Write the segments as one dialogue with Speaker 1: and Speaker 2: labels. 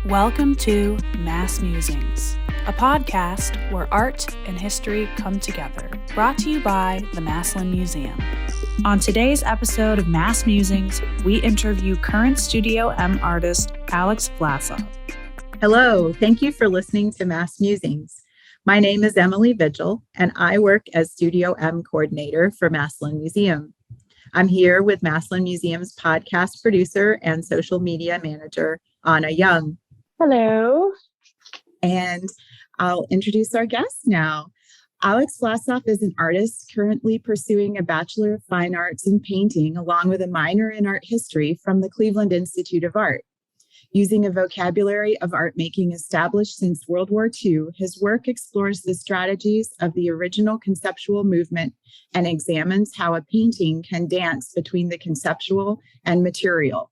Speaker 1: Welcome to MassMusings, a podcast where art and history come together, brought to you by the Massillon Museum. On today's episode of MassMusings, we interview current Studio M artist Alex Vlasov.
Speaker 2: Hello, thank you for listening to MassMusings. My name is Emily Vigil, and I work as Studio M coordinator for Massillon Museum. I'm here with Massillon Museum's podcast producer and social media manager, Anna Young.
Speaker 3: Hello.
Speaker 2: And I'll introduce our guest now. Alex Vlasov is an artist currently pursuing a Bachelor of Fine Arts in painting, along with a minor in art history from the Cleveland Institute of Art. Using a vocabulary of art making established since World War II, his work explores the strategies of the original conceptual movement and examines how a painting can dance between the conceptual and material.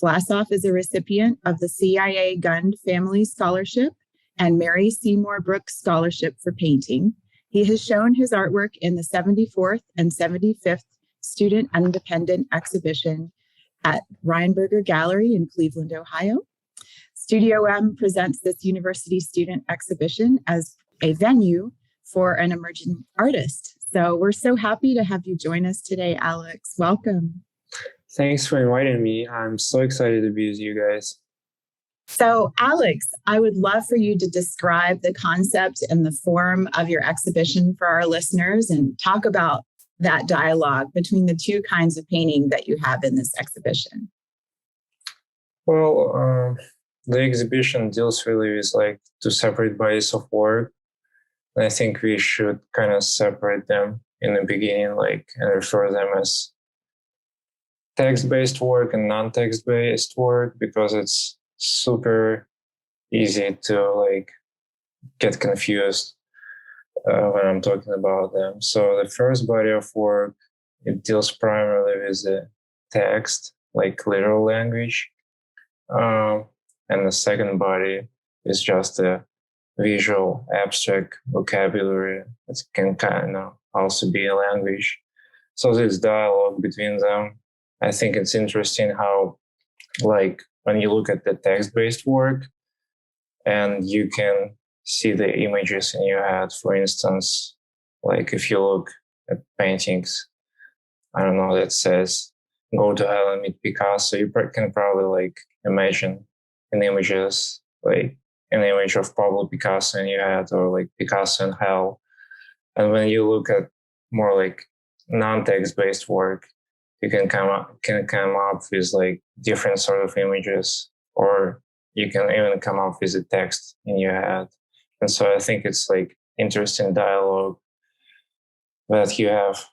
Speaker 2: Vlasov is a recipient of the CIA Gund Family Scholarship and Mary Seymour Brooks Scholarship for Painting. He has shown his artwork in the 74th and 75th Student Independent Exhibition at Reinberger Gallery in Cleveland, Ohio. Studio M presents this university student exhibition as a venue for an emerging artist. So we're so happy to have you join us today, Alex. Welcome.
Speaker 4: Thanks for inviting me. I'm so excited to be with you guys.
Speaker 2: So, Alex, I would love for you to describe the concept and the form of your exhibition for our listeners and talk about that dialogue between the two kinds of painting that you have in this exhibition.
Speaker 4: Well, the exhibition deals really with like two separate bodies of work. And I think we should kind of separate them in the beginning, and refer them as text-based work and non-text-based work, because it's super easy to get confused when I'm talking about them. So the first body of work, it deals primarily with the text, like literal language. And the second body is just a visual, abstract vocabulary. It can kind of also be a language. So this dialogue between them, I think it's interesting how, when you look at the text-based work and you can see the images in your head, for instance, if you look at paintings, I don't know, that says, go to hell and meet Picasso, you can probably imagine an image of Pablo Picasso in your head, or Picasso in hell. And when you look at more non-text-based work, you can come up with different sort of images, or you can even come up with a text in your head. And so I think it's interesting dialogue that you have,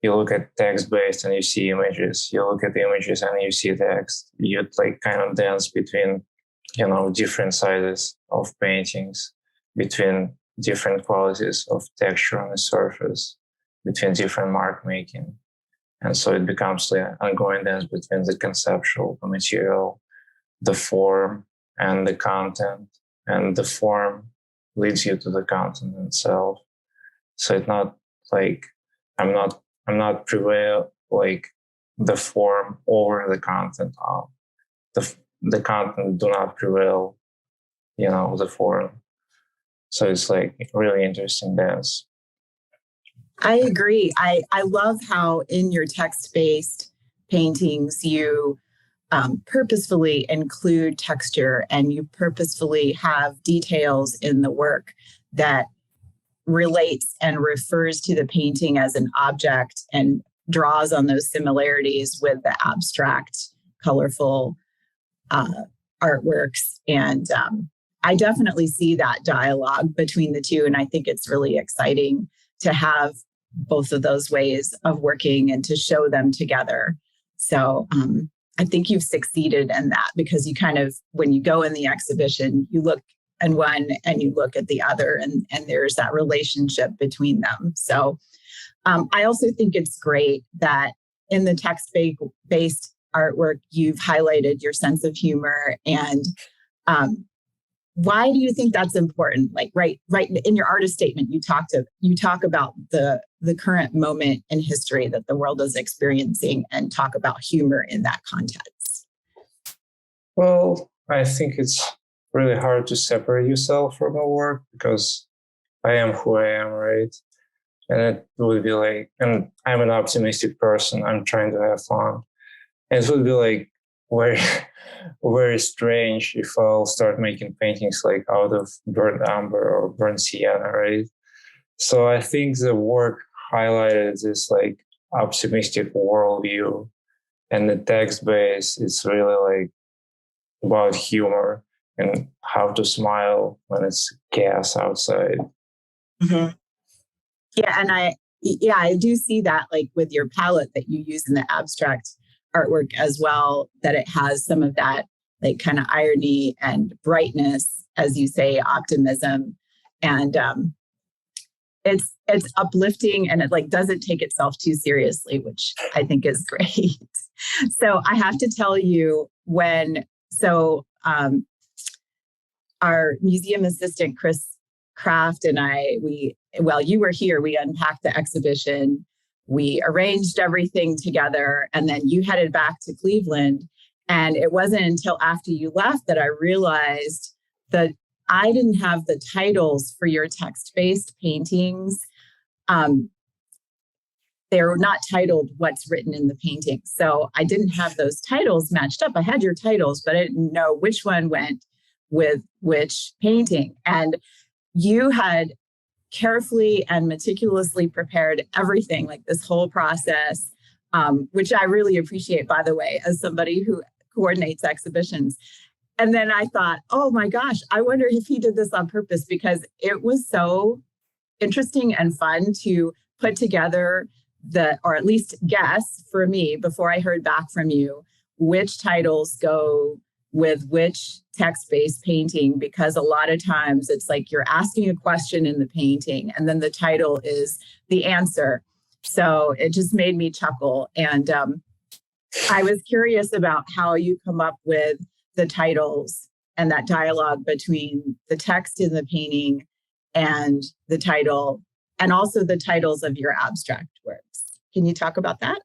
Speaker 4: you look at text-based and you see images, you look at the images and you see text. You kind of dance between, different sizes of paintings, between different qualities of texture on the surface, between different mark making. And so it becomes an ongoing dance between the conceptual, the material, the form, and the content. And the form leads you to the content itself. So it's not I'm not prevail the form over the content. The content do not prevail, the form. So it's really interesting dance.
Speaker 2: I agree. I love how in your text-based paintings, you purposefully include texture and you purposefully have details in the work that relates and refers to the painting as an object and draws on those similarities with the abstract, colorful artworks. And I definitely see that dialogue between the two. And I think it's really exciting to have both of those ways of working and to show them together. So I think you've succeeded in that, because you kind of, when you go in the exhibition, you look at one and you look at the other, and there's that relationship between them. So I also think it's great that in the text-based artwork, you've highlighted your sense of humor. And why do you think that's important? Right in your artist statement, you talk about the current moment in history that the world is experiencing and talk about humor in that context.
Speaker 4: Well, I think it's really hard to separate yourself from the work because I am who I am, right? And it would be like, and I'm an optimistic person. I'm trying to have fun. And it would be like very, very strange if I'll start making paintings like out of burnt umber or burnt sienna, right? So I think the work highlighted this like optimistic worldview, and the text base is really like about humor and how to smile when it's chaos outside.
Speaker 2: Mm-hmm. Yeah, and I do see that like with your palette that you use in the abstract artwork as well, that it has some of that like kind of irony and brightness, as you say, optimism, and it's uplifting, and it like doesn't take itself too seriously, which I think is great. So I have to tell you our museum assistant Chris Kraft and I, you were here, we unpacked the exhibition, we arranged everything together, and then you headed back to Cleveland. And it wasn't until after you left that I realized that I didn't have the titles for your text-based paintings. They're not titled what's written in the painting. So I didn't have those titles matched up. I had your titles, but I didn't know which one went with which painting. And you had carefully and meticulously prepared everything, like this whole process, which I really appreciate, by the way, as somebody who coordinates exhibitions. And then I thought, oh my gosh, I wonder if he did this on purpose, because it was so interesting and fun to put together or at least guess for me before I heard back from you, which titles go with which text-based painting, because a lot of times it's like you're asking a question in the painting and then the title is the answer. So it just made me chuckle. And I was curious about how you come up with the titles and that dialogue between the text in the painting and the title, and also the titles of your abstract works. Can you talk about that?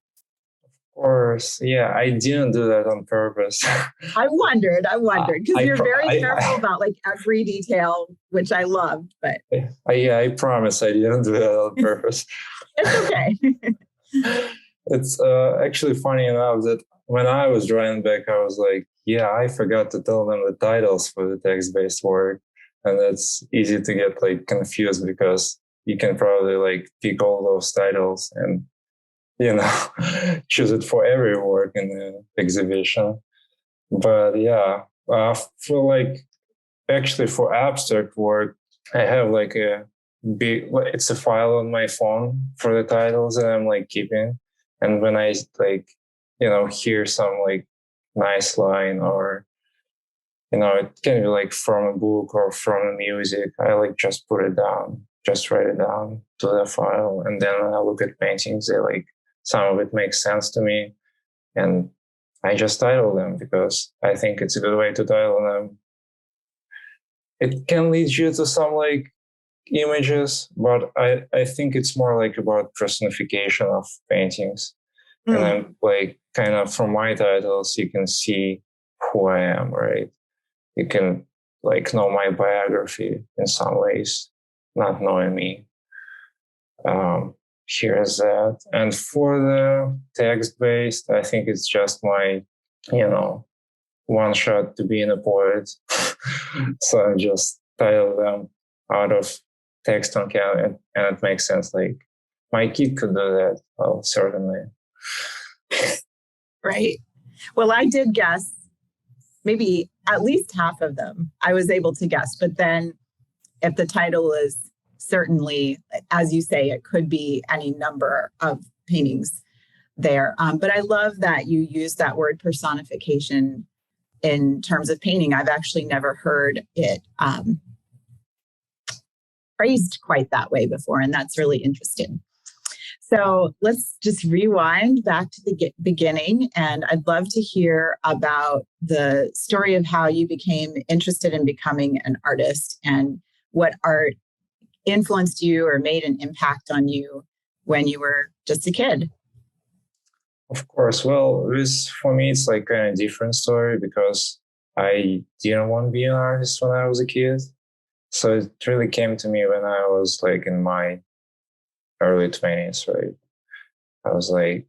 Speaker 4: Of course. Yeah, I didn't do that on purpose.
Speaker 2: I wondered, because you're very careful about like every detail, which I loved, but.
Speaker 4: I promise I didn't do that on purpose.
Speaker 2: It's okay.
Speaker 4: It's actually funny enough that when I was drawing back, I was like, yeah, I forgot to tell them the titles for the text-based work. And that's easy to get like confused, because you can probably like pick all those titles and, choose it for every work in the exhibition. But yeah, for abstract work, I have like it's a file on my phone for the titles that I'm like keeping. And when I like, hear some like nice line, or, it can be like from a book or from a music, I like just write it down to the file. And then when I look at paintings, some of it makes sense to me. And I just title them because I think it's a good way to title them. It can lead you to some like images, but I think it's more like about personification of paintings. And I'm like, kind of from my titles, you can see who I am, right? You can like know my biography in some ways, not knowing me. Here's that. And for the text-based, I think it's just my, one shot to being a poet. So I just title them out of text on Canva, and it makes sense. Like my kid could do that. Well, certainly.
Speaker 2: Right. Well, I did guess maybe at least half of them I was able to guess. But then if the title is certainly, as you say, it could be any number of paintings there. But I love that you use that word personification in terms of painting. I've actually never heard it phrased quite that way before, and that's really interesting. So let's just rewind back to the beginning, and I'd love to hear about the story of how you became interested in becoming an artist and what art influenced you or made an impact on you when you were just a kid.
Speaker 4: Of course. Well, for me, it's like kind of different story, because I didn't want to be an artist when I was a kid. So it really came to me when I was like in my early 20s, right? I was like,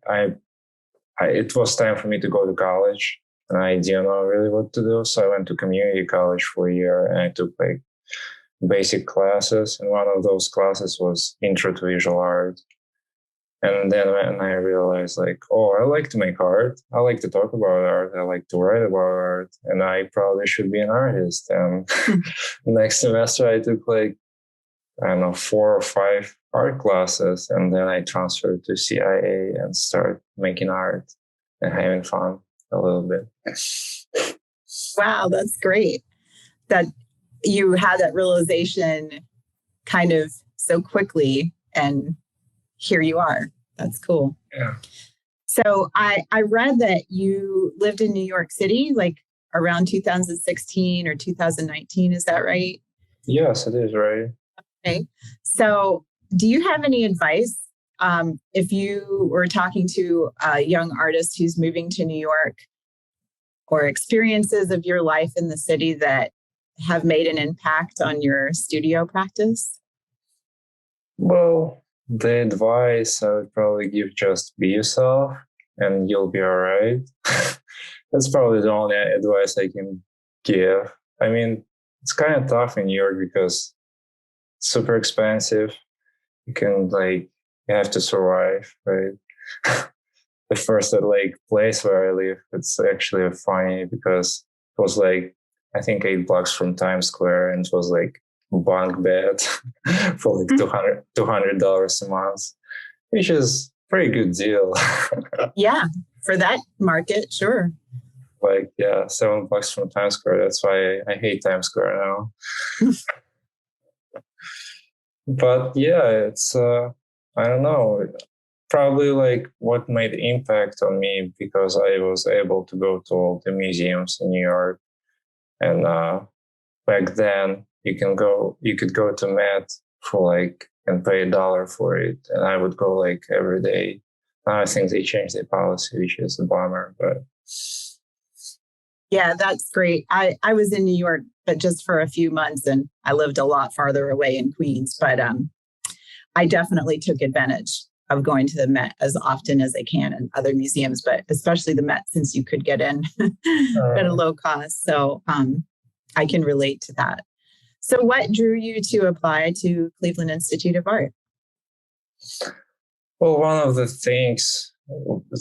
Speaker 4: it was time for me to go to college, and I didn't know really what to do. So I went to community college for a year, and I took like basic classes. And one of those classes was Intro to Visual Art. And then when I realized, like, oh, I like to make art, I like to talk about art, I like to write about art, and I probably should be an artist. And next semester, I took like, I don't know, 4 or 5 art classes, and then I transferred to CIA and started making art and having fun a little bit.
Speaker 2: Wow, that's great that you had that realization kind of so quickly, and here you are. That's cool.
Speaker 4: Yeah.
Speaker 2: So I read that you lived in New York City like around 2016 or 2019. Is that right?
Speaker 4: Yes, it is, right?
Speaker 2: Okay. So do you have any advice if you were talking to a young artist who's moving to New York, or experiences of your life in the city that have made an impact on your studio practice?
Speaker 4: Well, the advice I would probably give, just be yourself and you'll be all right. That's probably the only advice I can give. I mean, it's kind of tough in New York because it's super expensive. You have to survive, right? The first like place where I live, it's actually funny because it was like, I think 8 blocks from Times Square, and it was like bunk bed for like $200 a month, which is pretty good deal.
Speaker 2: Yeah, for that market, sure.
Speaker 4: Like, yeah, $7 from Times Square. That's why I hate Times Square now. But yeah, it's I don't know. Probably like what made impact on me, because I was able to go to all the museums in New York, and back then you could go to Met for like and pay $1 for it, and I would go like every day. Now I think they changed their policy, which is a bummer, but
Speaker 2: yeah, that's great. I was in New York, but just for a few months, and I lived a lot farther away in Queens, but I definitely took advantage of going to the Met as often as I can, and other museums, but especially the Met, since you could get in at a low cost. So I can relate to that. So what drew you to apply to Cleveland Institute of Art?
Speaker 4: Well, one of the things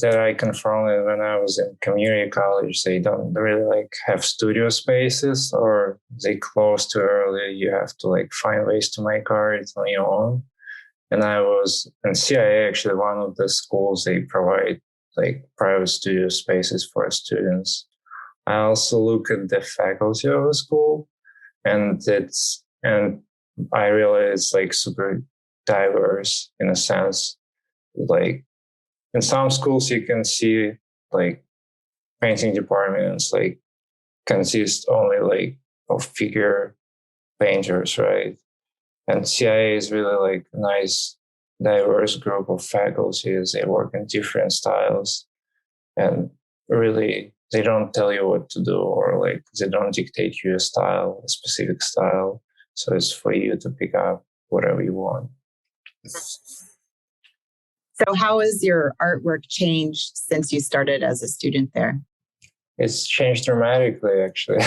Speaker 4: that I confronted when I was in community college, they don't really like have studio spaces, or they close too early. You have to like find ways to make art on your own. And I was in CIA, actually, one of the schools, they provide like private studio spaces for students. I also look at the faculty of the school, and I realize it's like super diverse in a sense. Like in some schools, you can see like painting departments like consist only like of figure painters, right? And CIA is really like a nice, diverse group of faculties. They work in different styles, and really, they don't tell you what to do, or like they don't dictate you a style, a specific style. So it's for you to pick up whatever you want.
Speaker 2: So how has your artwork changed since you started as a student there?
Speaker 4: It's changed dramatically, actually.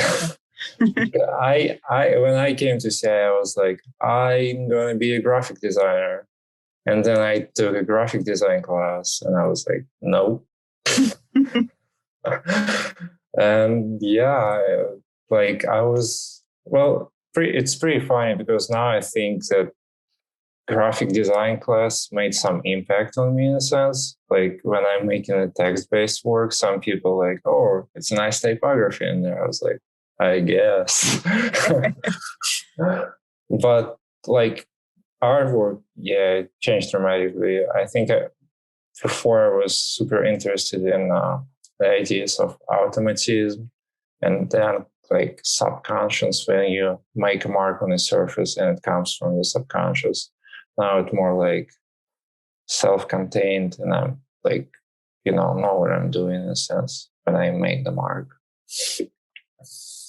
Speaker 4: I when I came to CIA, I was like, I'm going to be a graphic designer. And then I took a graphic design class, and I was like, no. And yeah, like I was, well, it's pretty funny because now I think that graphic design class made some impact on me in a sense. Like when I'm making a text-based work, some people like, oh, it's a nice typography in there. I was like, I guess. But like artwork, yeah, it changed dramatically. I think before I was super interested in the ideas of automatism, and then like subconscious, when you make a mark on the surface and it comes from the subconscious. Now it's more like self-contained, and I'm like, know what I'm doing in a sense when I make the mark.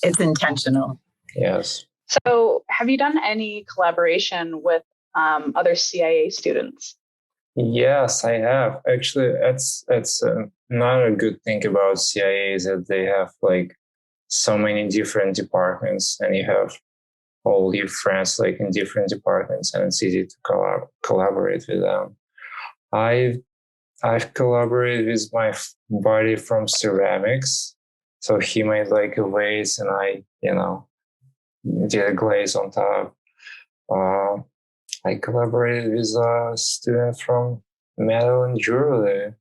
Speaker 2: It's intentional.
Speaker 4: Yes.
Speaker 1: So have you done any collaboration with other CIA students?
Speaker 4: Yes, I have. Actually, that's another good thing about CIA is that they have like so many different departments, and you have all your friends like in different departments, and it's easy to collaborate with them. I've collaborated with my buddy from ceramics, so he made like a vase, and I did a glaze on top. I collaborated with a student from metal and jewelry,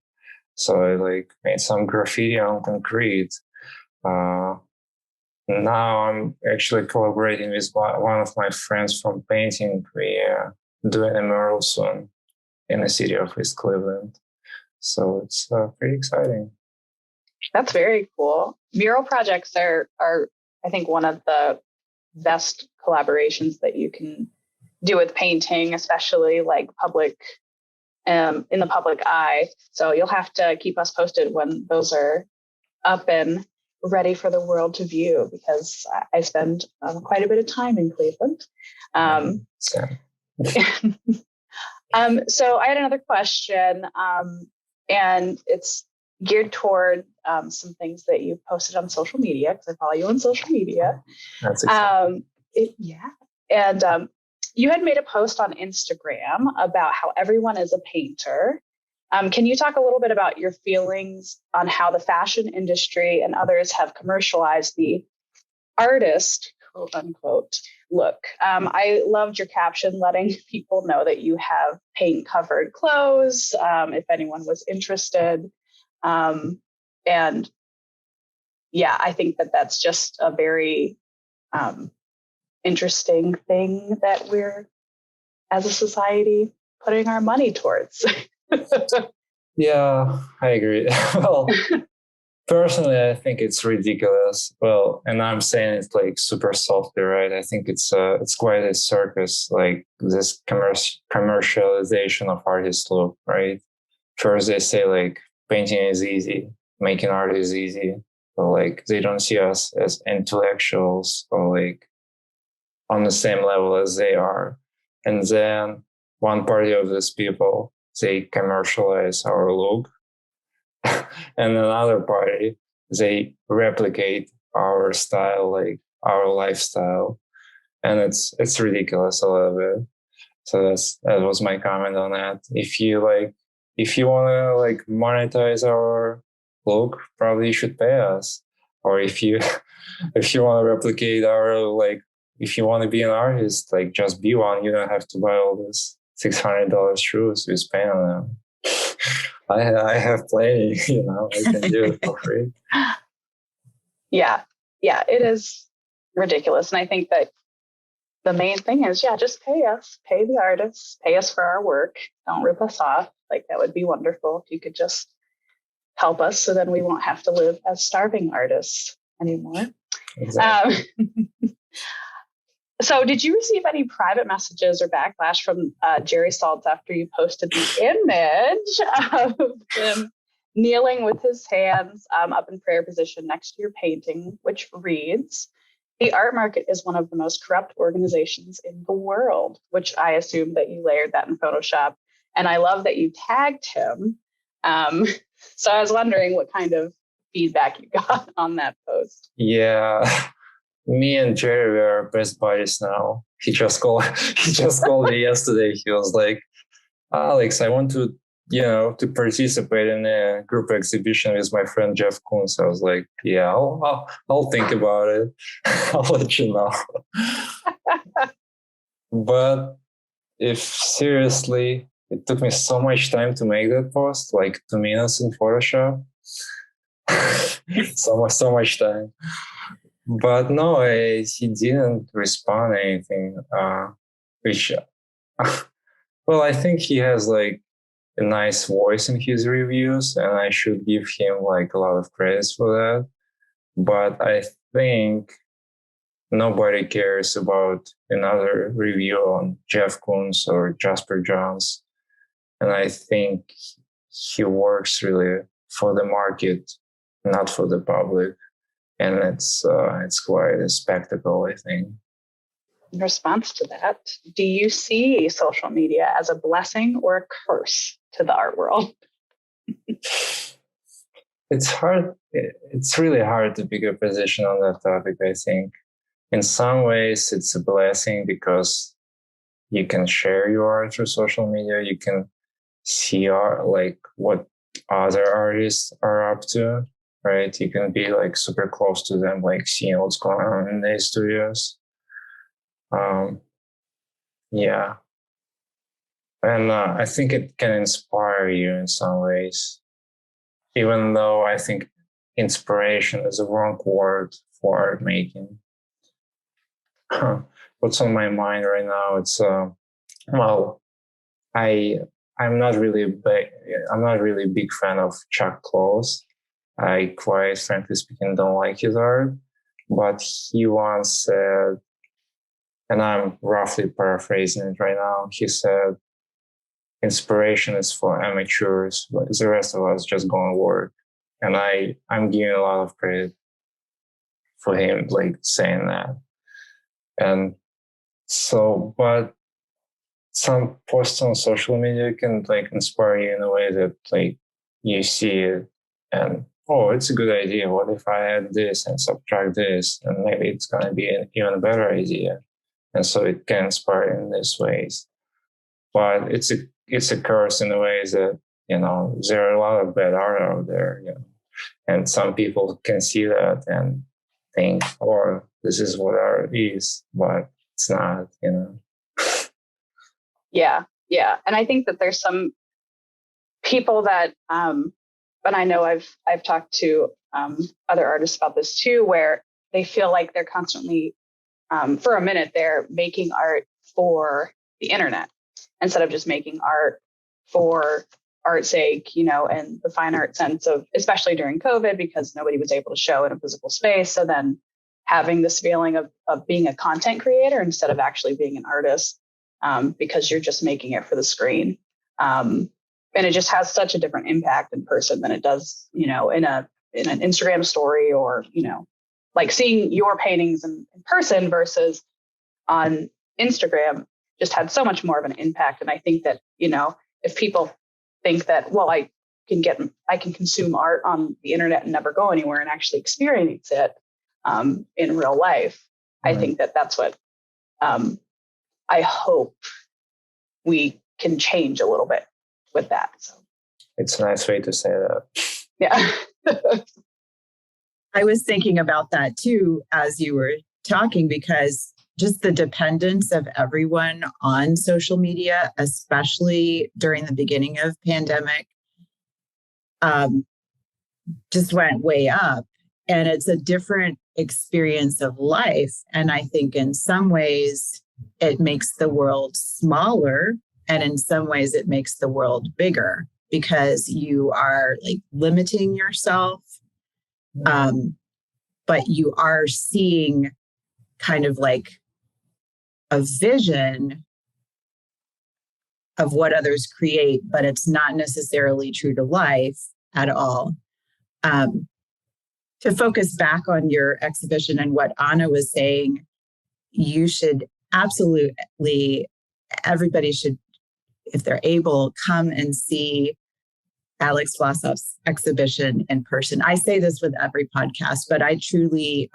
Speaker 4: so I like made some graffiti on concrete. Now I'm actually collaborating with one of my friends from painting. We are doing a mural soon in the city of East Cleveland. So it's pretty exciting.
Speaker 1: That's very cool. Mural projects are, I think, one of the best collaborations that you can do with painting, especially like public, in the public eye. So you'll have to keep us posted when those are up and ready for the world to view, because I spend quite a bit of time in Cleveland. So I had another question, and it's geared toward some things that you've posted on social media, because I follow you on social media.
Speaker 4: That's exciting.
Speaker 1: And you had made a post on Instagram about how everyone is a painter. Can you talk a little bit about your feelings on how the fashion industry and others have commercialized the artist, quote unquote, look? I loved your caption letting people know that you have paint covered clothes, if anyone was interested. And yeah, I think that that's just a very interesting thing that we're, as a society, putting our money towards.
Speaker 4: Yeah, I agree. Well, personally, I think it's ridiculous. Well, and I'm saying it like super softly, right? I think it's quite a circus, like this commercialization of artist look, right? First, they say like painting is easy, making art is easy, but like they don't see us as intellectuals or like on the same level as they are. And then one party of these people, they commercialize our look, and another party, they replicate our style, like our lifestyle, and it's ridiculous a little bit. So that was my comment on that. If you want to like monetize our look, probably you should pay us. Or if you want to replicate our, like, if you want to be an artist, like just be one. You don't have to buy all this $600 shoes with paint on them. I have plenty, I can do it for free.
Speaker 1: Yeah, it is ridiculous. And I think that the main thing is, just pay us, pay the artists, pay us for our work. Don't rip us off. Like, that would be wonderful if you could just help us, so then we won't have to live as starving artists anymore.
Speaker 4: Exactly.
Speaker 1: So did you receive any private messages or backlash from Jerry Saltz after you posted the image of him kneeling with his hands up in prayer position next to your painting, which reads, "The art market is one of the most corrupt organizations in the world," which I assume that you layered that in Photoshop. And I love that you tagged him. So I was wondering what kind of feedback you got on that post.
Speaker 4: Yeah. Me and Jerry are best buddies now. He just called me yesterday. He was like, "Alex, I want to participate in a group exhibition with my friend Jeff Koons." I was like, "Yeah, I'll think about it. I'll let you know." But if seriously, it took me so much time to make that post, like 2 minutes in Photoshop. so much time. But no, he didn't respond anything, which, well, I think he has like a nice voice in his reviews, and I should give him like a lot of credits for that. But I think nobody cares about another review on Jeff Koons or Jasper Johns. And I think he works really for the market, not for the public. and it's quite a spectacle, I think.
Speaker 1: In response to that, do you see social media as a blessing or a curse to the art world?
Speaker 4: It's hard. It's really hard to pick a position on that topic, I think. In some ways, it's a blessing because you can share your art through social media. You can see art, like what other artists are up to, right? You can be like super close to them, like seeing what's going on in their studios. Yeah. And I think it can inspire you in some ways, even though I think inspiration is a wrong word for art making. What's on my mind right now? It's well, I'm not really a big fan of Chuck Close. I quite frankly speaking don't like his art, but he once said, and I'm roughly paraphrasing it right now, he said, inspiration is for amateurs, but the rest of us just go and work. And I'm giving a lot of credit for him, like saying that. And so, but some posts on social media can like inspire you in a way that like you see it and, oh, it's a good idea. What if I add this and subtract this? And maybe it's going to be an even better idea. And so it can inspire in these ways. But it's a curse in a way that, you know, there are a lot of bad art out there, you know, and some people can see that and think, oh, this is what art is, but it's not, you know.
Speaker 1: Yeah. And I think that there's some people that, and I know I've talked to other artists about this too, where they feel like they're constantly, for a minute, they're making art for the internet instead of just making art for art's sake, you know, and the fine art sense of, especially during COVID, because nobody was able to show in a physical space. So then having this feeling of being a content creator instead of actually being an artist, because you're just making it for the screen. And it just has such a different impact in person than it does, you know, in an Instagram story, or, you know, like seeing your paintings in person versus on Instagram just had so much more of an impact. And I think that, you know, if people think that, well, I can consume art on the internet and never go anywhere and actually experience it in real life, right. I think that that's what I hope we can change a little bit with that. So
Speaker 4: it's a nice way to say that.
Speaker 1: Yeah.
Speaker 2: I was thinking about that too as you were talking, because just the dependence of everyone on social media, especially during the beginning of pandemic, just went way up. And it's a different experience of life. And I think in some ways it makes the world smaller, and in some ways it makes the world bigger, because you are like limiting yourself. But you are seeing kind of like a vision of what others create, but it's not necessarily true to life at all. To focus back on your exhibition and what Anna was saying, you should absolutely, everybody should, if they're able, come and see Alex Vlasov's exhibition in person. I say this with every podcast, but I truly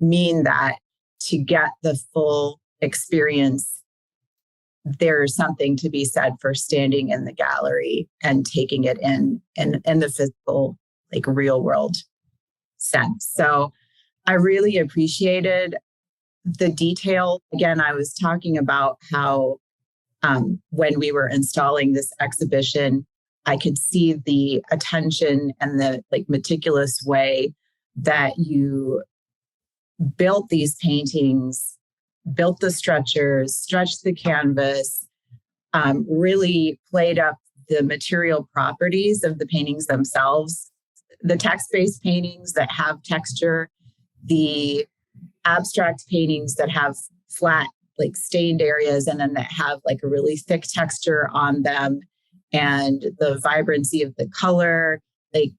Speaker 2: mean that. To get the full experience, there's something to be said for standing in the gallery and taking it in the physical, like real world sense. So I really appreciated the detail. Again, I was talking about how when we were installing this exhibition, I could see the attention and the like meticulous way that you built these paintings, built the stretchers, stretched the canvas, really played up the material properties of the paintings themselves, the text-based paintings that have texture, the abstract paintings that have flat, like stained areas, and then that have like a really thick texture on them, and the vibrancy of the color. Like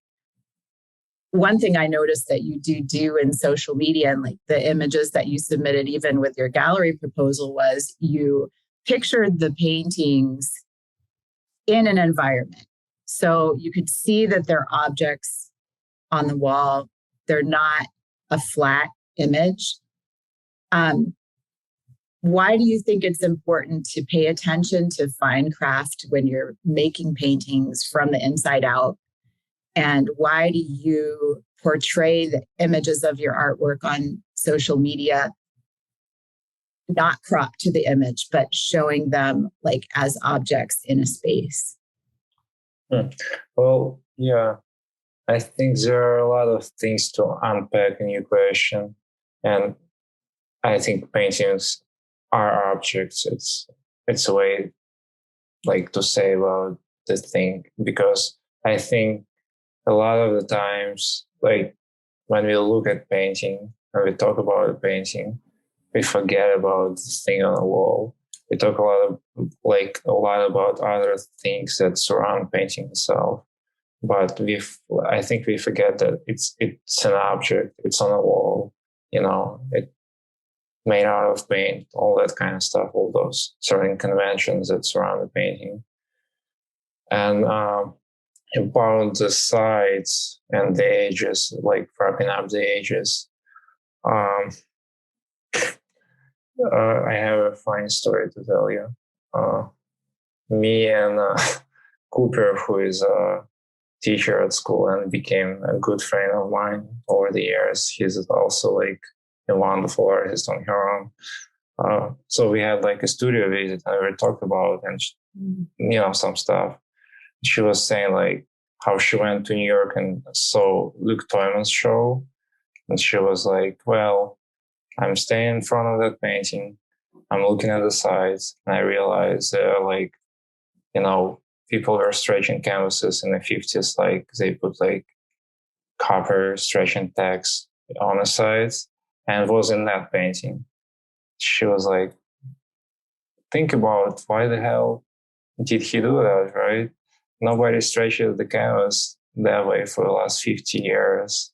Speaker 2: one thing I noticed that you do in social media, and like the images that you submitted, even with your gallery proposal, was you pictured the paintings in an environment. So you could see that they're objects on the wall. They're not a flat image. Why do you think it's important to pay attention to fine craft when you're making paintings from the inside out? And why do you portray the images of your artwork on social media, not cropped to the image, but showing them like as objects in a space?
Speaker 4: Well, yeah, I think there are a lot of things to unpack in your question. And I think paintings are objects. It's a way like to say about the thing, because I think a lot of the times, like when we look at painting and we talk about a painting, we forget about the thing on the wall. We talk a lot about other things that surround painting itself, but I think we forget that it's an object. It's on a wall, it made out of paint, all that kind of stuff, all those certain conventions that surround the painting. And about the sides and the edges, like wrapping up the edges. I have a funny story to tell you. Me and Cooper, who is a teacher at school and became a good friend of mine over the years, he's also like a wonderful artist on her own. So we had like a studio visit and we talked about and some stuff. She was saying like how she went to New York and saw Luke Toyman's show, and she was like, "Well, I'm staying in front of that painting. I'm looking at the sides, and I realized like, people were stretching canvases in the 50s, like they put like copper stretching tags on the sides, and it was in that painting." She was like, "Think about why the hell did he do that, right? Nobody stretches the canvas that way for the last 50 years.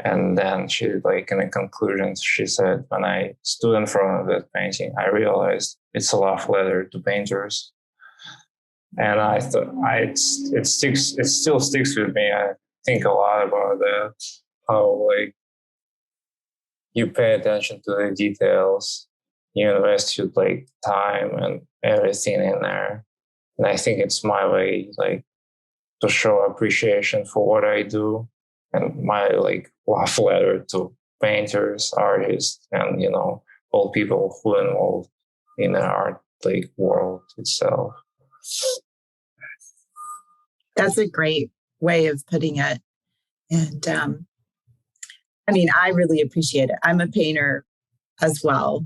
Speaker 4: And then she, like in a conclusion, she said, "When I stood in front of that painting, I realized it's a love letter to painters." And I thought it still sticks with me. I think a lot about that, how like you pay attention to the details, you invest your like time and everything in there. And I think it's my way, like, to show appreciation for what I do, and my like love letter to painters, artists, and all people who are involved in the art like world itself.
Speaker 2: That's a great way of putting it. And I really appreciate it. I'm a painter as well,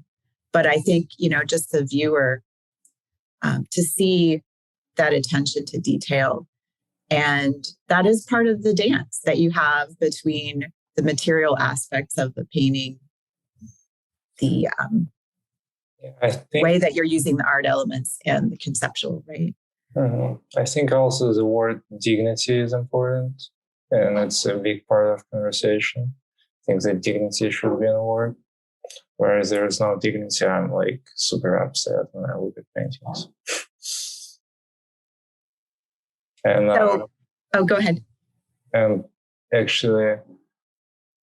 Speaker 2: but I think just the viewer to see that attention to detail. And that is part of the dance that you have between the material aspects of the painting, the way that you're using the art elements, and the conceptual, right?
Speaker 4: I think also the word dignity is important, and it's a big part of conversation. I think that dignity should be in a word. Whereas there is no dignity, I'm like super upset when I look at paintings. And
Speaker 2: go ahead.
Speaker 4: And actually,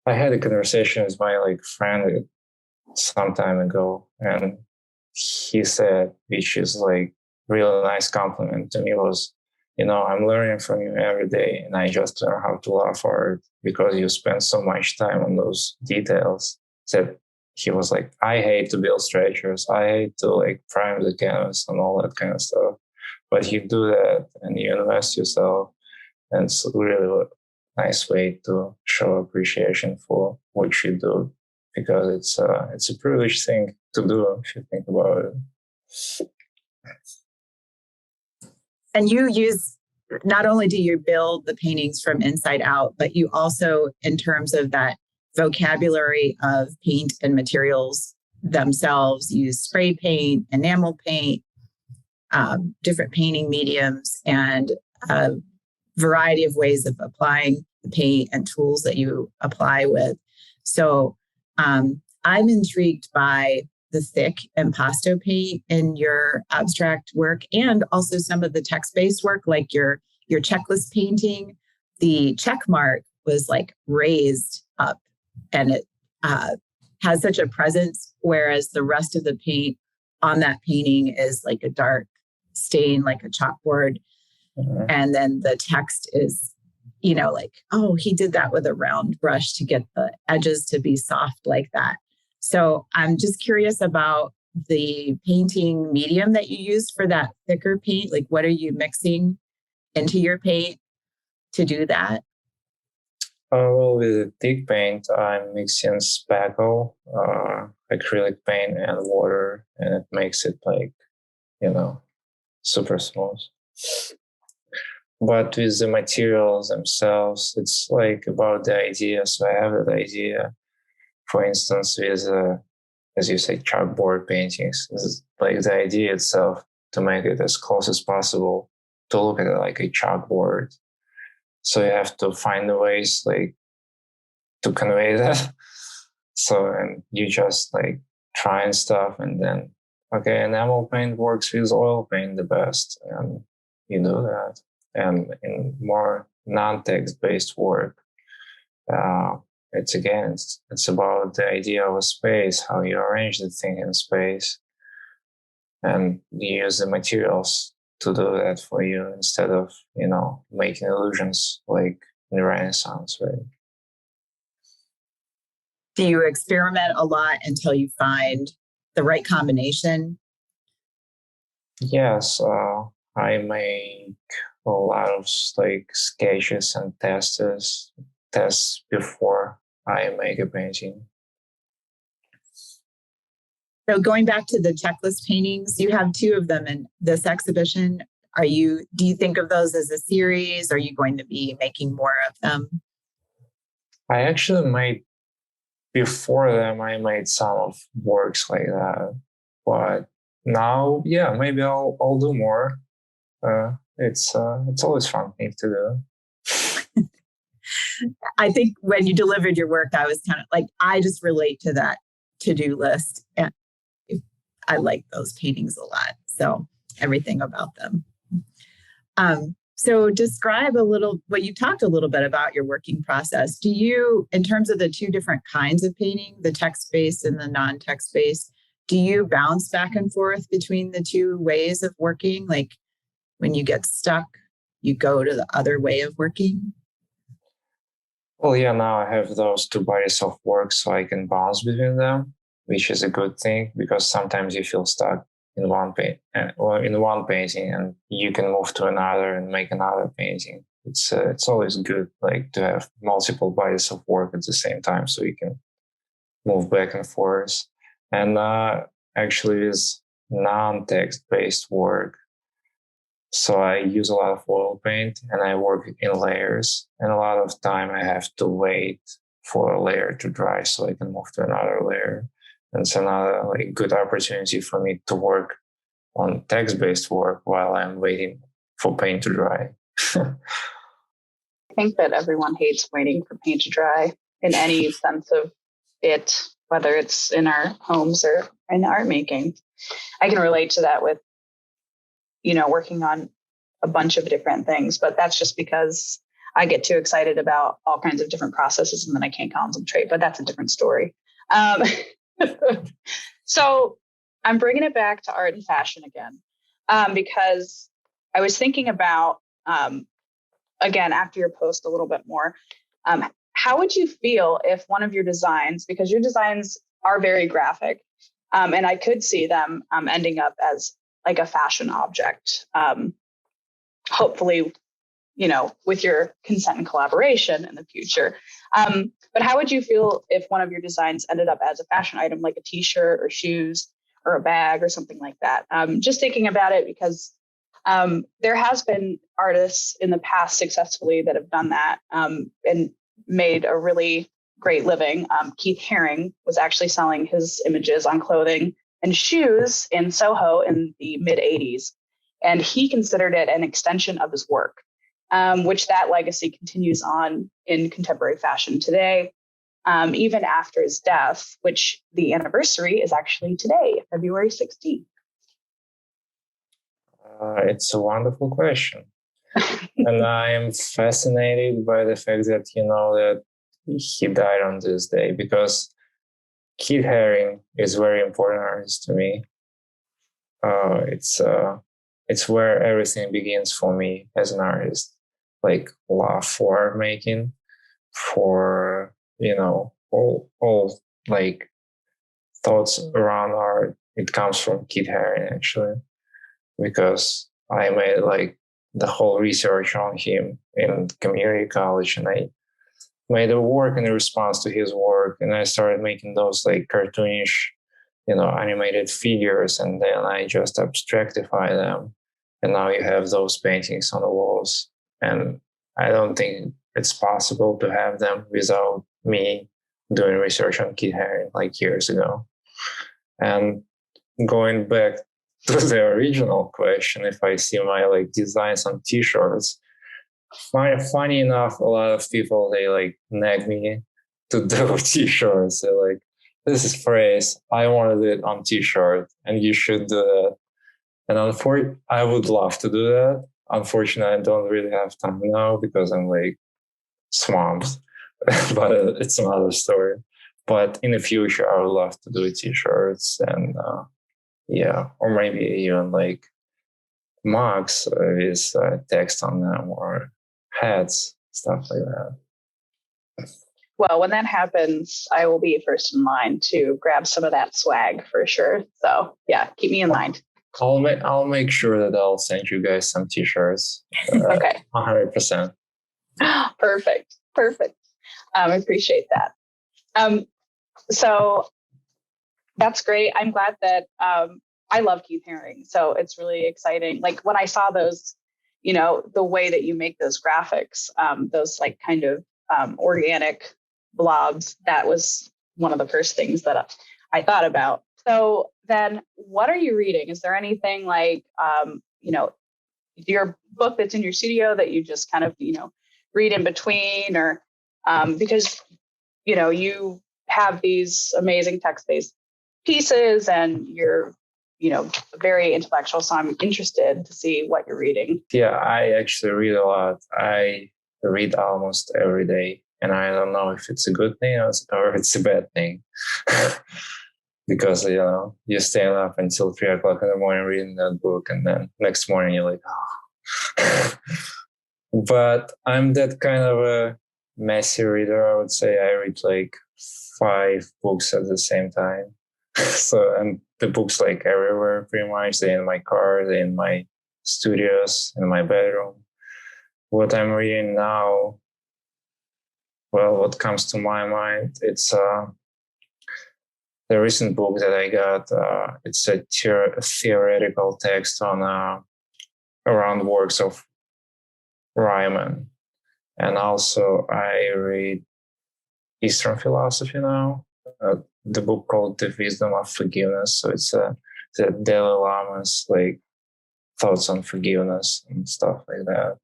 Speaker 4: I had a conversation with my like friend some time ago, and he said, which is like really nice compliment to me, was, "I'm learning from you every day, and I just learn how to love art because you spend so much time on those details." That he was like, "I hate to build stretchers. I hate to like prime the canvas and all that kind of stuff. But you do that and you invest yourself. And it's really a nice way to show appreciation for what you do, because it's a privileged thing to do if you think about it."
Speaker 2: And you use, not only do you build the paintings from inside out, but you also, in terms of that vocabulary of paint and materials themselves, use spray paint, enamel paint, different painting mediums, and a variety of ways of applying the paint and tools that you apply with. So I'm intrigued by the thick impasto paint in your abstract work, and also some of the text-based work, like your checklist painting. The check mark was like raised up, and it has such a presence, whereas the rest of the paint on that painting is like a dark stain, like a chalkboard. Mm-hmm. And then the text is, like, oh, he did that with a round brush to get the edges to be soft like that. So I'm just curious about the painting medium that you used for that thicker paint. Like, what are you mixing into your paint to do that?
Speaker 4: Well, with the thick paint, I'm mixing spackle, acrylic paint, and water, and it makes it like, super smooth. But with the materials themselves, it's like about the idea. So I have that idea, for instance, with, as you say, chalkboard paintings. This is like the idea itself, to make it as close as possible to look at it like a chalkboard. So you have to find the ways like to convey that. So, and you just like try and stuff, and then, okay, enamel paint works with oil paint the best, and you do that. And in more non-text based work, it's about the idea of a space, how you arrange the thing in space, and you use the materials to do that for you, instead of making illusions like in the Renaissance, right?
Speaker 2: Do you experiment a lot until you find the right combination?
Speaker 4: Yes, I make a lot of like sketches and tests before I make a painting.
Speaker 2: So going back to the checklist paintings, you have 2 of them in this exhibition. Do you think of those as a series? Are you going to be making more of them?
Speaker 4: I actually made, before them, I made some of works like that. But now, yeah, maybe I'll do more. It's always fun thing to do.
Speaker 2: I think when you delivered your work, I was kind of like, I just relate to that to-do list. And I like those paintings a lot. So everything about them. So describe you talked a little bit about your working process. Do you, in terms of the 2 different kinds of painting, the text-based and the non-text-based, do you bounce back and forth between the 2 ways of working? Like when you get stuck, you go to the other way of working?
Speaker 4: Well, yeah, now I have those 2 bodies of work, so I can bounce between them, which is a good thing, because sometimes you feel stuck in one painting, and you can move to another and make another painting. It's always good, like, to have multiple bodies of work at the same time, so you can move back and forth. And actually, with non-text based work, so I use a lot of oil paint, and I work in layers, and a lot of time I have to wait for a layer to dry so I can move to another layer. And it's another like good opportunity for me to work on text-based work while I'm waiting for paint to dry.
Speaker 3: I think that everyone hates waiting for paint to dry in any sense of it, whether it's in our homes or in art making. I can relate to that with, working on a bunch of different things, but that's just because I get too excited about all kinds of different processes and then I can't concentrate, but that's a different story. So I'm bringing it back to art and fashion again, because I was thinking about, again, after your post a little bit more, how would you feel if one of your designs, because your designs are very graphic, and I could see them ending up as like a fashion object, hopefully, with your consent and collaboration in the future. But how would you feel if one of your designs ended up as a fashion item, like a t-shirt or shoes or a bag or something like that? Just thinking about it, because there has been artists in the past successfully that have done that and made a really great living. Keith Haring was actually selling his images on clothing and shoes in Soho in the mid 80s. And he considered it an extension of his work. which that legacy continues on in contemporary fashion today, even after his death, which the anniversary is actually today, February 16th.
Speaker 4: It's a wonderful question. And I am fascinated by the fact that that he died on this day, because Keith Haring is a very important artist to me. It's where everything begins for me as an artist, like love for art making, for all like thoughts around art. It comes from Keith Haring, actually, because I made like the whole research on him in community college, and I made a work in response to his work, and I started making those like cartoonish, animated figures, and then I just abstractify them, and now you have those paintings on the walls. And I don't think it's possible to have them without me doing research on Keith Haring like years ago. And going back to the original question, if I see my like designs on t-shirts, funny enough, a lot of people, they like nag me to do t-shirts. They're like, this is phrase, I wanted it on t-shirt and you should do that. And I would love to do that. Unfortunately, I don't really have time now because I'm like swamped, but it's another story. But in the future, I would love to do t-shirts and or maybe even like mugs with text on them, or hats, stuff like that.
Speaker 3: Well, when that happens, I will be first in line to grab some of that swag for sure. So yeah, keep me in mind.
Speaker 4: I'll make sure that I'll send you guys some t-shirts.
Speaker 3: Okay.
Speaker 4: 100%.
Speaker 3: Perfect. I appreciate that. So that's great. I'm glad that I love Keith Haring. So it's really exciting. Like when I saw those, the way that you make those graphics, those like kind of organic blobs, that was one of the first things that I thought about. So then what are you reading? Is there anything like, your book that's in your studio that you just kind of, read in between, or because, you have these amazing text-based pieces and you're, very intellectual. So I'm interested to see what you're reading.
Speaker 4: Yeah, I actually read a lot. I read almost every day, and I don't know if it's a good thing or if it's a bad thing. Because, you're staying up until 3 o'clock in the morning reading that book, and then next morning you're like, oh. But I'm that kind of a messy reader, I would say. I read like 5 books at the same time. So, and the books like everywhere pretty much. They're in my car, they're in my studios, in my bedroom. What I'm reading now, well, what comes to my mind, it's the recent book that I got. It's a theoretical text on around works of Ryman. And also I read Eastern philosophy now, the book called The Wisdom of Forgiveness. So it's the Dalai Lama's like thoughts on forgiveness and stuff like that.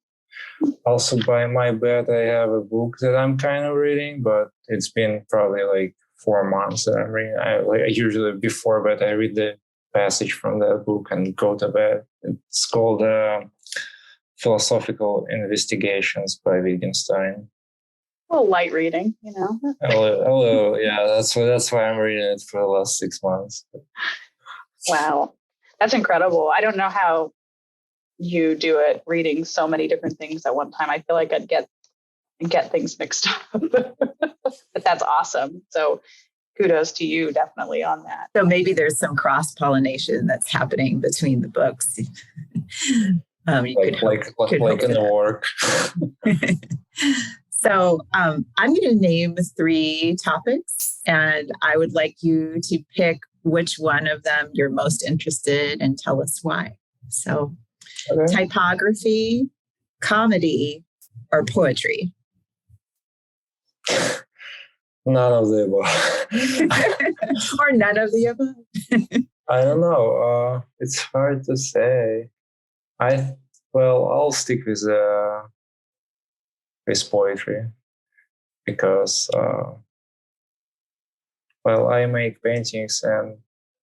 Speaker 4: Also by my bed, I have a book that I'm kind of reading, but it's been probably like 4 months that I'm reading. I usually before bed, I read the passage from that book and go to bed. It's called Philosophical Investigations by Wittgenstein.
Speaker 3: A little light reading,
Speaker 4: Hello. Yeah, that's why I'm reading it for the last 6 months.
Speaker 3: Wow, that's incredible. I don't know how you do it, reading so many different things at one time. I feel like I'd get things mixed up. But that's awesome. So kudos to you definitely on that.
Speaker 2: So maybe there's some cross-pollination that's happening between the books.
Speaker 4: Like in the work.
Speaker 2: So I'm going to name 3 topics, and I would like you to pick which one of them you're most interested in and tell us why. So typography, comedy, or poetry?
Speaker 4: None of the above.
Speaker 2: Or none of the above?
Speaker 4: I don't know. It's hard to say. I'll stick with with poetry because, I make paintings and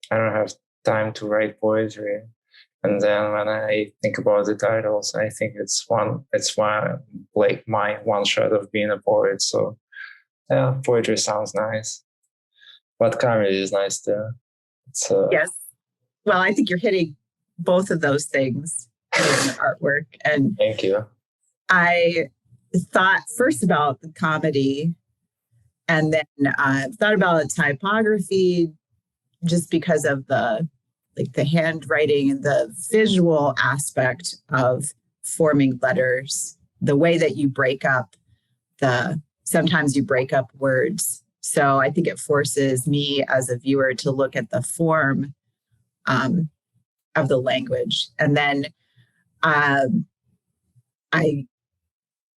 Speaker 4: I don't have time to write poetry. And then when I think about the titles, I think it's my one shot of being a poet. So yeah, poetry sounds nice, but comedy is nice too.
Speaker 2: Yes. Well, I think you're hitting both of those things in artwork. And
Speaker 4: thank you.
Speaker 2: I thought first about the comedy, and then I thought about typography just because of the handwriting and the visual aspect of forming letters, the way that you break up sometimes you break up words. So I think it forces me as a viewer to look at the form of the language. And then I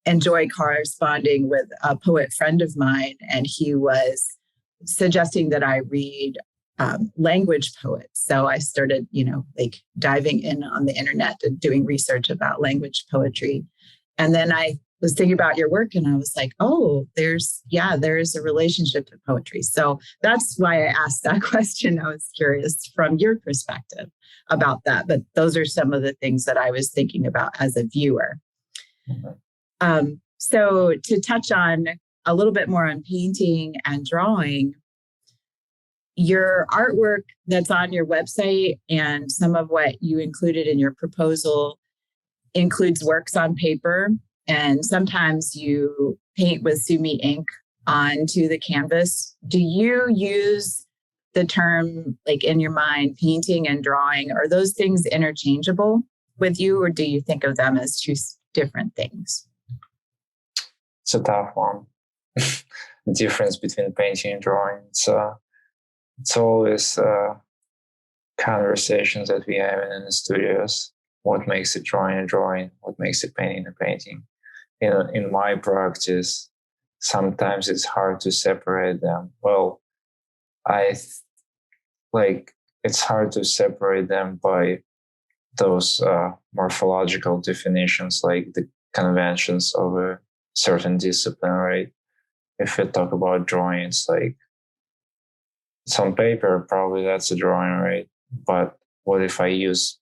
Speaker 2: enjoy corresponding with a poet friend of mine, and he was suggesting that I read language poets. So I started, diving in on the internet and doing research about language poetry. And then I was thinking about your work and I was like, oh, there is a relationship to poetry. So that's why I asked that question. I was curious from your perspective about that. But those are some of the things that I was thinking about as a viewer. Mm-hmm. So to touch on a little bit more on painting and drawing, your artwork that's on your website and some of what you included in your proposal includes works on paper. And sometimes you paint with sumi ink onto the canvas. Do you use the term, like in your mind, painting and drawing? Are those things interchangeable with you, or do you think of them as two different things?
Speaker 4: It's a tough one. The difference between painting and drawing. It's always conversations that we have in the studios. What makes it drawing a drawing? What makes it painting a painting? In my practice, sometimes it's hard to separate them. Well, it's hard to separate them by those morphological definitions, like the conventions of a certain discipline, right? If we talk about drawing, it's like it's on paper, probably that's a drawing, right? But what if I use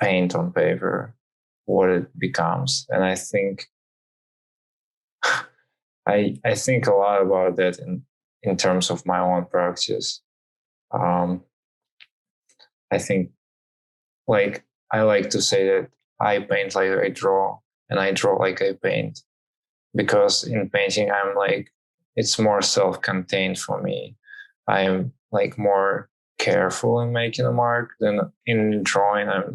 Speaker 4: paint on paper? What it becomes? And I think I think a lot about that in terms of my own practice. I think I like to say that I paint like I draw, and I draw like I paint, because in painting it's more self-contained for me. I'm more careful in making a mark than in drawing. I'm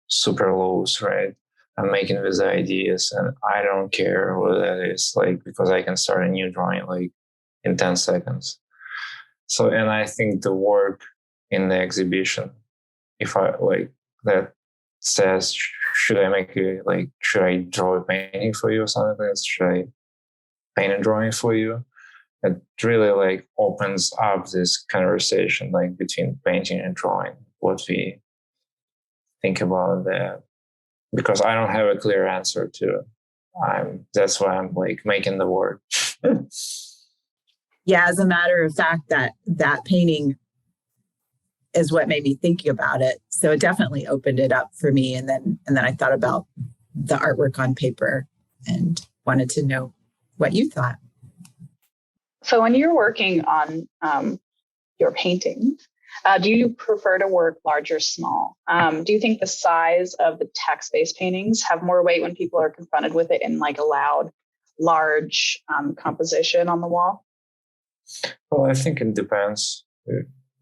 Speaker 4: super loose, right? I'm making these ideas and I don't care what that is, because I can start a new drawing in 10 seconds. So, and I think the work in the exhibition, if I that says, should I draw a painting for you or something like that? Should I paint a drawing for you? It really opens up this conversation between painting and drawing, what we think about that, because I don't have a clear answer to. That's why I'm making the work.
Speaker 2: Yeah, as a matter of fact, that painting is what made me think about it. So it definitely opened it up for me, and then I thought about the artwork on paper and wanted to know what you thought.
Speaker 3: So when you're working on your paintings, do you prefer to work large or small? Do you think the size of the text-based paintings have more weight when people are confronted with it in a loud, large composition on the wall?
Speaker 4: Well, I think it depends.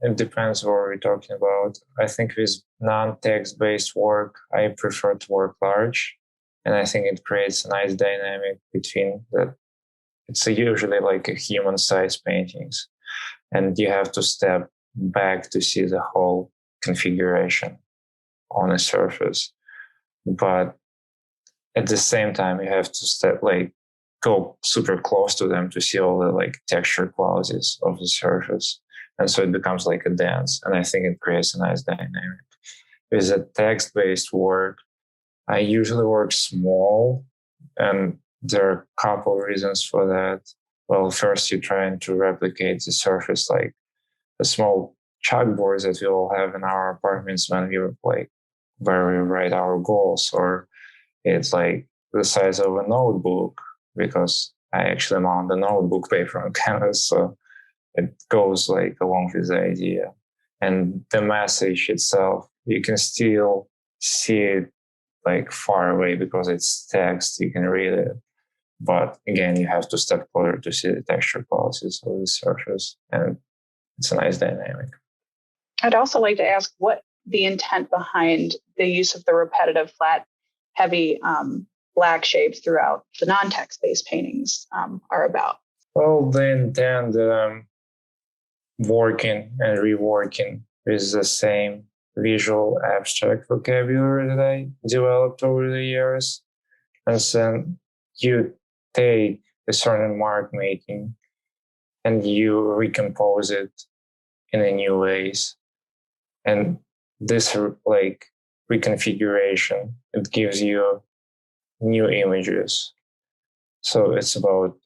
Speaker 4: It depends what we're talking about. I think with non-text-based work, I prefer to work large. And I think it creates a nice dynamic between that. It's usually a human-sized paintings. And you have to step back to see the whole configuration on a surface. But at the same time, you have to go super close to them to see all the texture qualities of the surface. And so it becomes like a dance. And I think it creates a nice dynamic. With a text-based work, I usually work small, and there are a couple reasons for that. Well, first, you're trying to replicate the surface, like a small chalkboards that we all have in our apartments when we like where we write our goals, or it's like the size of a notebook, because I actually mount the notebook paper on canvas, so it goes like along with the idea. And the message itself, you can still see it like far away because it's text, you can read it. But again, you have to step closer to see the texture qualities of the surface, and it's a nice dynamic.
Speaker 3: I'd also like to ask what the intent behind the use of the repetitive, flat, heavy black shapes throughout the non-text-based paintings are about.
Speaker 4: Well, the intent that I'm working and reworking is the same visual abstract vocabulary that I developed over the years. And then you take a certain mark making and you recompose it in a new ways. And this like reconfiguration, it gives you new images. So it's about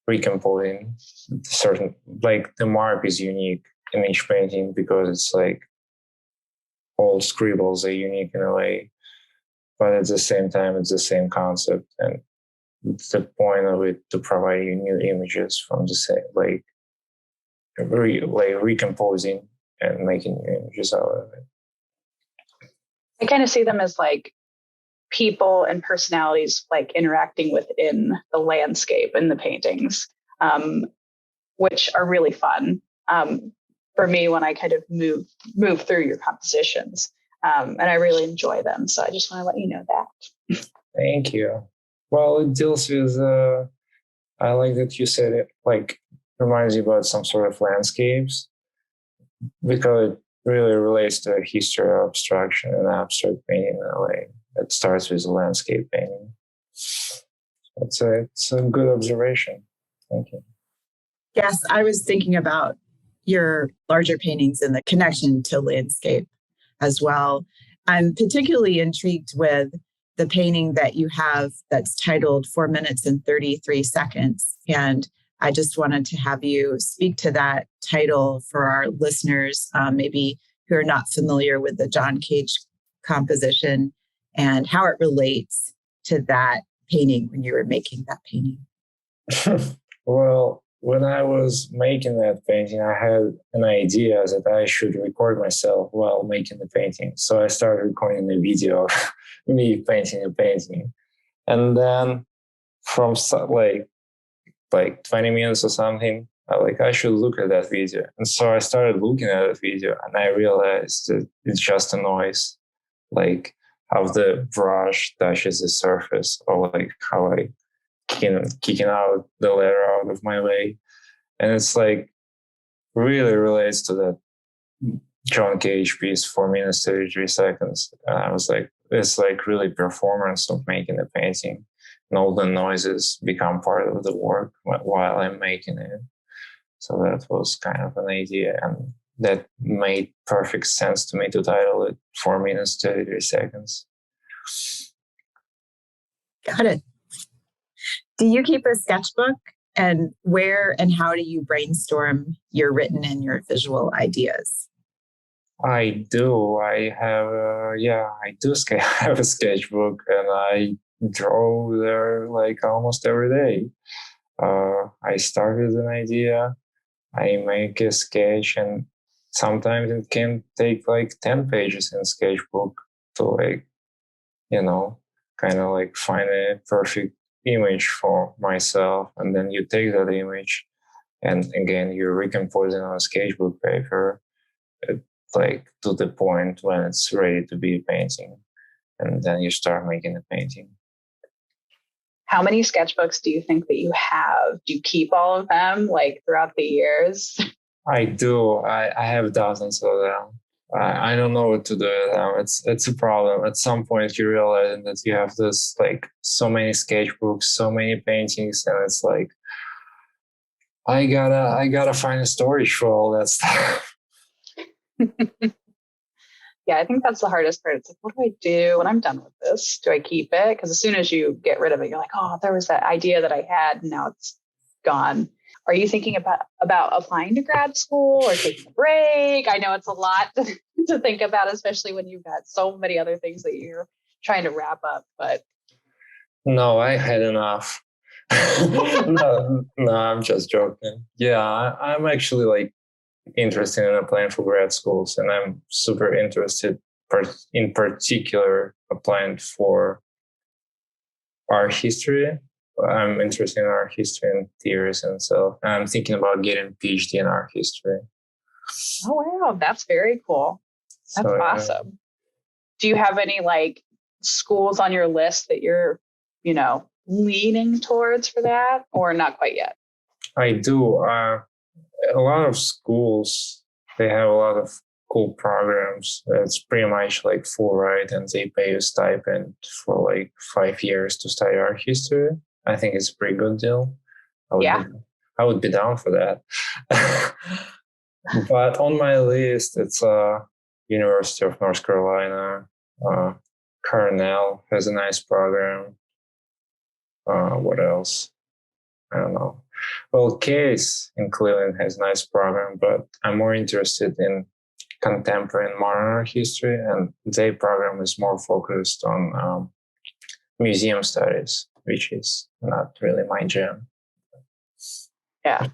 Speaker 4: recomposing certain, like the mark is unique in each painting because it's like all scribbles are unique in a way, but at the same time, it's the same concept. And the point of it to provide you new images from the same, like recomposing and making new images out of it.
Speaker 3: I kind of see them as like people and personalities like interacting within the landscape in the paintings, which are really fun for me when I kind of move through your compositions, and I really enjoy them. So I just want to let you know that.
Speaker 4: Thank you. Well, it deals with, I like that you said it, like reminds you about some sort of landscapes, because it really relates to a history of abstraction and abstract painting in a way. It starts with a landscape painting. It's a good observation. Thank you.
Speaker 2: Yes, I was thinking about your larger paintings and the connection to landscape as well. I'm particularly intrigued with the painting that you have that's titled 4 minutes and 33 seconds. And I just wanted to have you speak to that title for our listeners, maybe who are not familiar with the John Cage composition and how it relates to that painting when you were making that painting.
Speaker 4: Well, when I was making that painting, I had an idea that I should record myself while making the painting. So I started recording a video of me painting a painting. And then from like 20 minutes or something, I should look at that video. And so I started looking at that video and I realized that it's just a noise, like how the brush touches the surface, or like how I kicking out the letter out of my way. And it's like really relates to that John Cage piece, 4 minutes, 33 seconds. And I was like, it's like really performance of making a painting. And all the noises become part of the work while I'm making it. So that was kind of an idea. And that made perfect sense to me to title it 4 minutes, 33 seconds.
Speaker 2: Got it. Do you keep a sketchbook? And where and how do you brainstorm your written and your visual ideas?
Speaker 4: I do. I have, have a sketchbook, and I draw there like almost every day. I start with an idea, I make a sketch, and sometimes it can take like 10 pages in sketchbook to kind of like find a perfect image for myself. And then you take that image and again, you're recomposing on a sketchbook paper, like to the point when it's ready to be a painting. And then you start making a painting.
Speaker 3: How many sketchbooks do you think that you have? Do you keep all of them like throughout the years?
Speaker 4: I do. I have dozens of them. I don't know what to do with them. It's a problem. At some point, you realize that you have this like so many sketchbooks, so many paintings, and it's like I gotta find a storage for all that stuff.
Speaker 3: Yeah, Yeah, I think that's the hardest part. It's like, what do I do when I'm done with this? Do I keep it? Because as soon as you get rid of it, you're like, oh, there was that idea that I had, and now it's gone. Are you thinking about applying to grad school or taking a break? I know it's a lot to think about, especially when you've got so many other things that you're trying to wrap up. But
Speaker 4: no, I had enough. No, I'm just joking. Yeah, I'm actually like interested in applying for grad schools, and I'm super interested in particular applying for art history. I'm interested in art history and theories and stuff. And I'm thinking about getting a PhD in art history.
Speaker 3: oh wow, that's very cool. That's
Speaker 4: So,
Speaker 3: awesome. Do you have any like schools on your list that you're, leaning towards for that, or not quite yet?
Speaker 4: I do. A lot of schools, they have a lot of cool programs. It's pretty much like full ride, and they pay you a stipend for like 5 years to study art history. I think it's a pretty good deal. I would be down for that. But on my list, it's University of North Carolina. Cornell has a nice program. What else? I don't know. Well, Case in Cleveland has a nice program, but I'm more interested in contemporary and modern art history, and their program is more focused on museum studies, which is not really my jam.
Speaker 3: Yeah,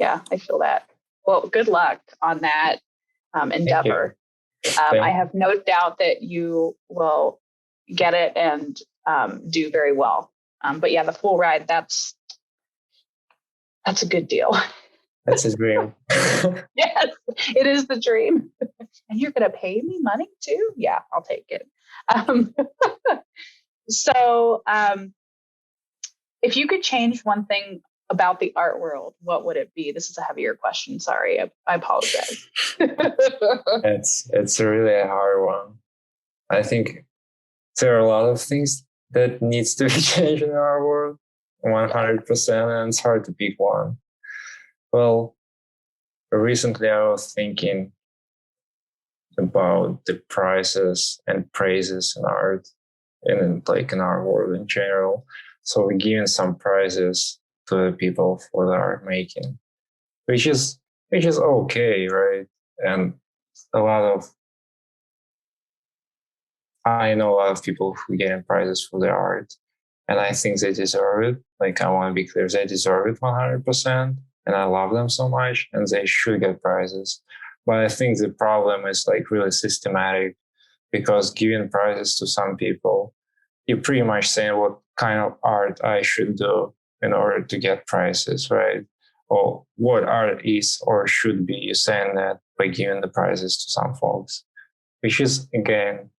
Speaker 3: I feel that. Well, good luck on that endeavor. I have no doubt that you will get it and do very well. But yeah, the full ride, that's a good deal.
Speaker 4: That's his dream.
Speaker 3: Yes, it is the dream. And you're going to pay me money too? Yeah, I'll take it. So if you could change one thing about the art world, what would it be? This is a heavier question. Sorry, I apologize.
Speaker 4: It's really a hard one. I think there are a lot of things that needs to be changed in our world, 100%, and it's hard to pick one. Well, recently I was thinking about the prices and praises in art, and like in our world in general. So we're giving some prizes to the people for the art making, which is okay, right? And I know a lot of people who get prizes for their art, and I think they deserve it. Like, I want to be clear, they deserve it 100%, and I love them so much, and they should get prizes. But I think the problem is like really systematic, because giving prizes to some people, you're pretty much saying what kind of art I should do in order to get prizes, right? Or what art is or should be. You're saying that by giving the prizes to some folks, which is, again,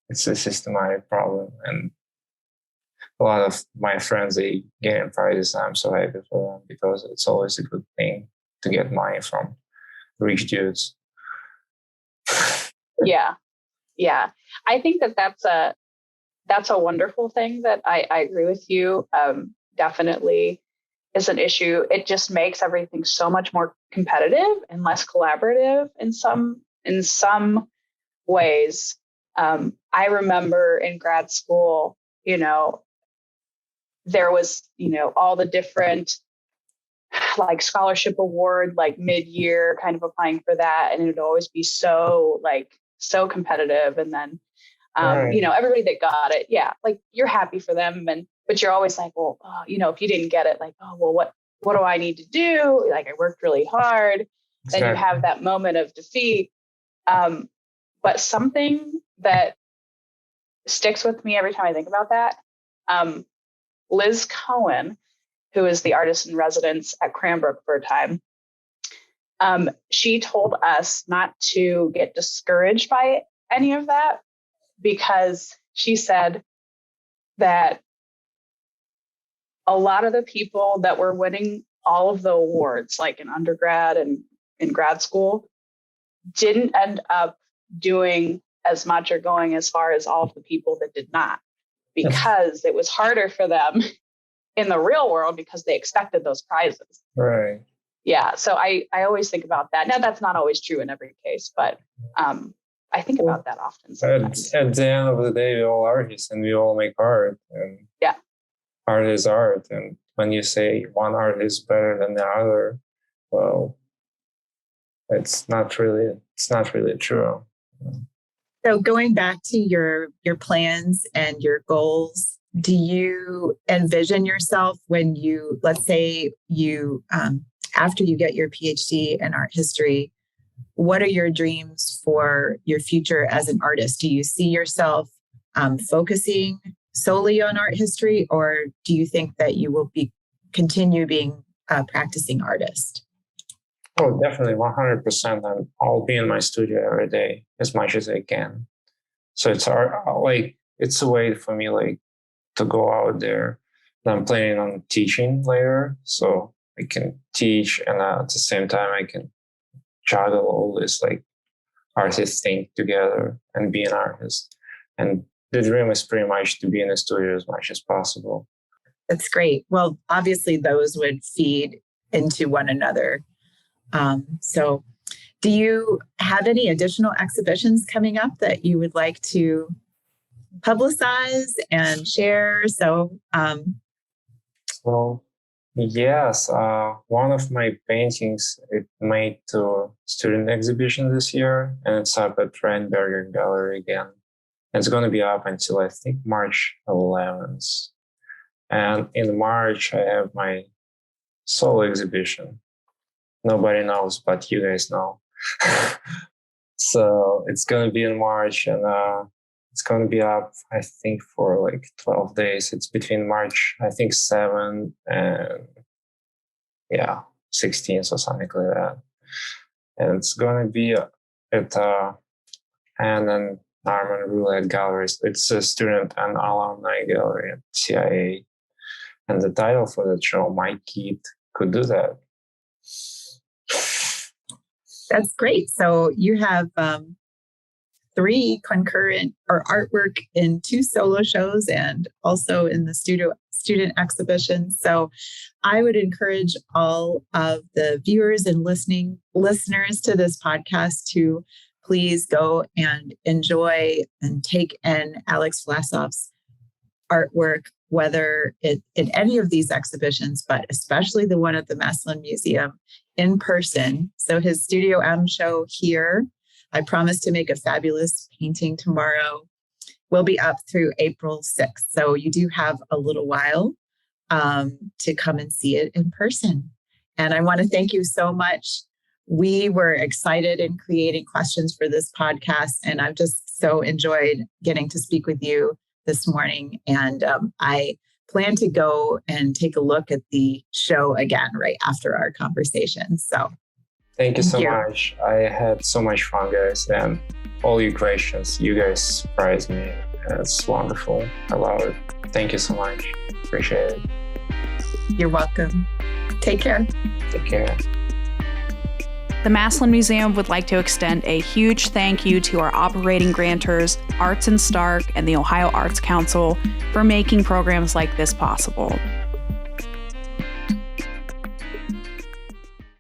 Speaker 4: it's a systematic problem. And a lot of my friends, they get prizes, and I'm so happy for them, because it's always a good thing to get money from rich dudes.
Speaker 3: Yeah. I think that's a wonderful thing that I agree with you. Definitely is an issue. It just makes everything so much more competitive and less collaborative in some ways. I remember in grad school, there was, all the different like scholarship award, like mid-year kind of applying for that. And it would always be so competitive. And then,
Speaker 4: Right.
Speaker 3: Everybody that got it, yeah, like you're happy for them. But you're always like, well, if you didn't get it, like, oh, well, what do I need to do? Like, I worked really hard.
Speaker 4: Exactly.
Speaker 3: Then you have that moment of defeat. But something that sticks with me every time I think about that, Liz Cohen, who is the artist in residence at Cranbrook for a time, she told us not to get discouraged by any of that, because she said that a lot of the people that were winning all of the awards, like in undergrad and in grad school, didn't end up doing as much or going as far as all of the people that did not, because it was harder for them in the real world because they expected those prizes.
Speaker 4: Right.
Speaker 3: Yeah. So I always think about that. Now, that's not always true in every case, but I think about that often sometimes.
Speaker 4: At the end of the day, we're all artists and we all make art. And
Speaker 3: yeah,
Speaker 4: art is art. And when you say one art is better than the other, well, it's not really true.
Speaker 2: So going back to your plans and your goals, do you envision yourself when you, let's say you, after you get your PhD in art history, what are your dreams for your future as an artist? Do you see yourself focusing solely on art history, or do you think that you will continue being a practicing artist?
Speaker 4: Oh, definitely 100%. And I'll be in my studio every day as much as I can. So it's it's a way for me to go out there. And I'm planning on teaching later, so I can teach, and at the same time I can juggle all this artist thing together and be an artist. And the dream is pretty much to be in the studio as much as possible.
Speaker 2: That's great. Well, obviously those would feed into one another. So do you have any additional exhibitions coming up that you would like to publicize and share? So,
Speaker 4: well, yes, one of my paintings, it made to student exhibition this year, and it's up at Reinberger Gallery again. It's going to be up until I think March 11th. And in March, I have my solo exhibition. Nobody knows, but you guys know. So it's going to be in March, and it's going to be up, I think, for 12 days. It's between March, I think, 7 and 16th or something like that. And it's going to be at Anne and Norman Roulette Galleries. It's a student and alumni gallery at CIA. And the title for the show, My Kid Could Do That.
Speaker 2: That's great. So you have 3 concurrent or artwork in 2 solo shows and also in the student exhibition. So I would encourage all of the viewers and listeners to this podcast to please go and enjoy and take in Alex Vlasov's artwork, whether in any of these exhibitions, but especially the one at the Massillon Museum in person. So his Studio M show here, I promise to make a fabulous painting tomorrow, will be up through April 6th. So you do have a little while to come and see it in person. And I want to thank you so much. We were excited in creating questions for this podcast, and I've just so enjoyed getting to speak with you this morning. And I plan to go and take a look at the show again right after our conversation. So
Speaker 4: thank you so much. I had so much fun, guys, and all your questions, you guys surprised me. It's wonderful. I love it. Thank you so much. Appreciate it.
Speaker 2: You're welcome. Take care.
Speaker 4: Take care.
Speaker 1: The Massillon Museum would like to extend a huge thank you to our operating grantors, Arts and Stark, and the Ohio Arts Council for making programs like this possible.